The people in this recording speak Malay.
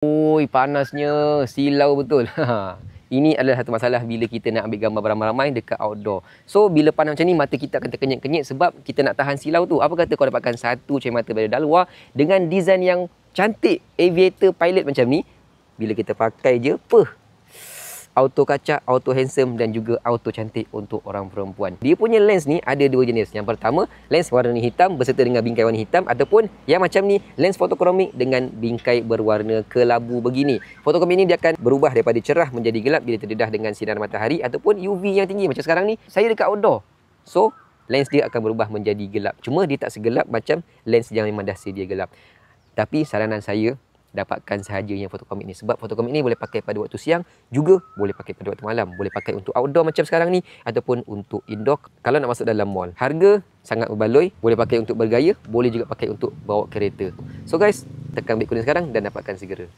Oi, panasnya. Silau betul. Ini adalah satu masalah bila kita nak ambil gambar beramai-ramai dekat outdoor. So, bila panas macam ni, mata kita akan terkenyit-kenyit sebab kita nak tahan silau tu. Apa kata kau dapatkan satu cermin mata dari Dalwa dengan design yang cantik, aviator pilot macam ni. Bila kita pakai je, auto kacak, auto handsome dan juga auto cantik untuk orang perempuan. Dia punya lens ni ada dua jenis. Yang pertama, lens warna hitam berserta dengan bingkai warna hitam, ataupun yang macam ni, lens fotokromik dengan bingkai berwarna kelabu begini. Fotokromik ni dia akan berubah daripada cerah menjadi gelap bila terdedah dengan sinar matahari ataupun UV yang tinggi. Macam sekarang ni, saya dekat outdoor. So, lens dia akan berubah menjadi gelap. Cuma dia tak segelap macam lens yang memang dah sedia gelap. Tapi saranan saya, dapatkan sahaja yang fotokomik ni, sebab fotokomik ni boleh pakai pada waktu siang, juga boleh pakai pada waktu malam, boleh pakai untuk outdoor macam sekarang ni ataupun untuk indoor kalau nak masuk dalam mall. Harga sangat berbaloi, boleh pakai untuk bergaya, boleh juga pakai untuk bawa kereta. So guys, tekan beg kuning sekarang dan dapatkan segera.